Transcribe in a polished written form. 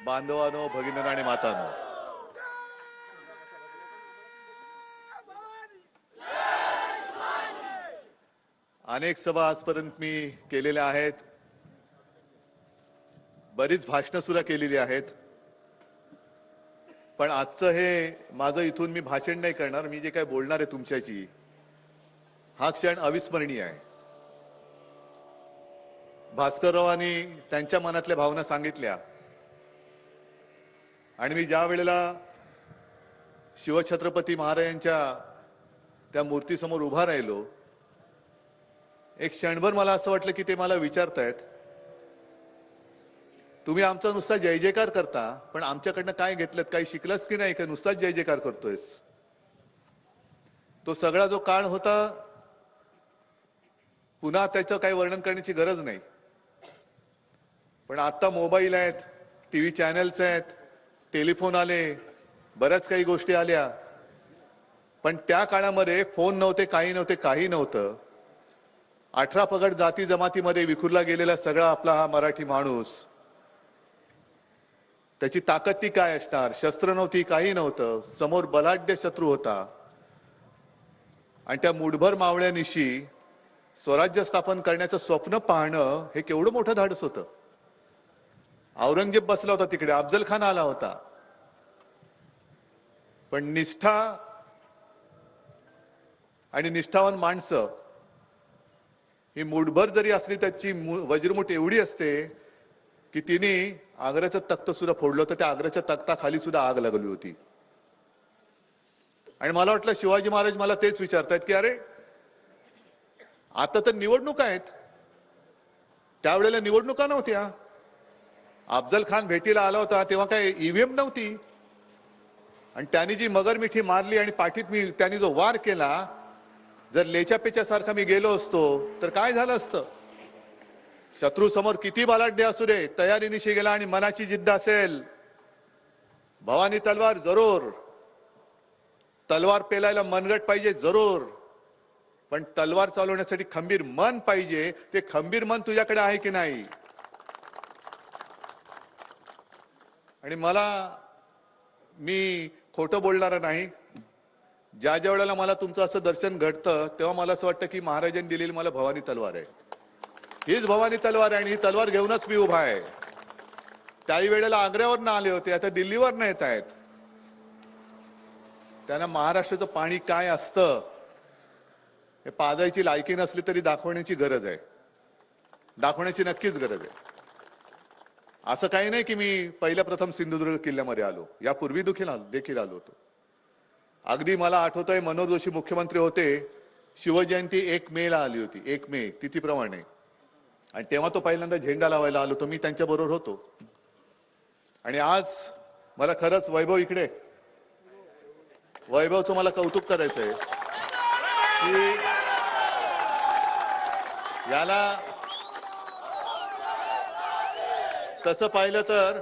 बांधवांनो, भगिनींनो आणि मातांनो, अनेक सभा आजपर्यंत मी केलेल्या आहेत, बरीच भाषणं सुद्धा केलेली आहेत. पण आजचं हे माझं इथून मी भाषण नाही करणार. मी जे काय बोलणार आहे तुमच्याशी, हा क्षण अविस्मरणीय आहे. भास्कररावांनी त्यांच्या मनातल्या भावना सांगितल्या आणि मी ज्या वेळेला शिवछत्रपती महाराजांच्या त्या मूर्तीसमोर उभा राहिलो, एक क्षणभर मला असं वाटलं की ते मला विचारतायत, तुम्ही आमचा नुसता जय जयकार करता, पण आमच्याकडनं काय घेतलं, काही शिकलास की नाही, का नुसताच जय जयकार करतोयस. तो सगळा जो काळ होता, पुन्हा त्याचं काही वर्णन करण्याची गरज नाही. पण आता मोबाईल आहेत, टीव्ही चॅनल्स आहेत, टेलिफोन आले, बऱ्याच काही गोष्टी आल्या. पण त्या काळामध्ये फोन नव्हते, काही नव्हतं. 18 पगड जाती जमातीमध्ये विखुरला गेलेला सगळा आपला हा मराठी माणूस, त्याची ताकद ती काय असणार, शस्त्र नव्हती, काही नव्हतं, समोर बलाढ्य शत्रू होता. आणि त्या मुठभर मावळ्यानिशी स्वराज्य स्थापन करण्याचं स्वप्न पाहणं हे केवढं मोठं धाडस होतं. औरंगजेब बसला होता तिकडे, अफजल खान आला होता. पण निष्ठा आणि निष्ठावान माणसं ही मुठभर जरी असली, त्याची वज्रमुठ एवढी असते की तिने आग्र्याचं तख्त सुद्धा फोडलं होतं. त्या आग्र्याच्या तख्ताखाली सुद्धा आग लागली होती. आणि मला वाटलं शिवाजी महाराज मला तेच विचारतायत की अरे आता तर निवडणुका आहेत, त्यावेळेला निवडणुका नव्हत्या. अफजल खान भेटीला आला होता तेव्हा काय ईव्हीएम नव्हती. आणि त्यांनी जी मगरमिठी मारली आणि पाठीत त्यांनी जो वार केला, जर लेच्यापेच्या सारखा मी गेलो असतो तर काय झालं असतं. शत्रू समोर किती बलाढ्य असू दे, तयारीनिशी गेला आणि मनाची जिद्द असेल, भवानी तलवार जरूर. तलवार पेलायला मनगट पाहिजे जरूर, पण तलवार चालवण्यासाठी खंबीर मन पाहिजे. ते खंबीर मन तुझ्याकडे आहे की नाही. आणि मी खोटं बोलणारा नाही. ज्या वेळेला मला तुमचं असं दर्शन घडतं तेव्हा मला असं वाटतं की महाराजांनी दिलेली मला भवानी तलवार आहे. हीच भवानी तलवार आहे आणि ही तलवार घेऊनच मी उभा आहे. त्याही वेळेला आग्र्यावरनं आले होते, आता दिल्लीवरनं येत आहेत. त्यांना महाराष्ट्राचं पाणी काय असतं हे पाजायची लायकी नसली तरी दाखवण्याची गरज आहे, दाखवण्याची नक्कीच गरज आहे. असं काही नाही की मी पहिल्या प्रथम सिंधुदुर्ग किल्ल्यामध्ये आलो, यापूर्वी देखील आलो होतो. अगदी मला आठवतंय मनोहर जोशी मुख्यमंत्री होते, शिवजयंती 1 मे ला आली होती, 1 मे तिथीप्रमाणे. आणि तेव्हा तो पहिल्यांदा झेंडा लावायला आलो होतो, मी त्यांच्या बरोबर होतो. आणि आज मला खरंच वैभवचं मला कौतुक करायचंय की याला तसं पाहिलं तर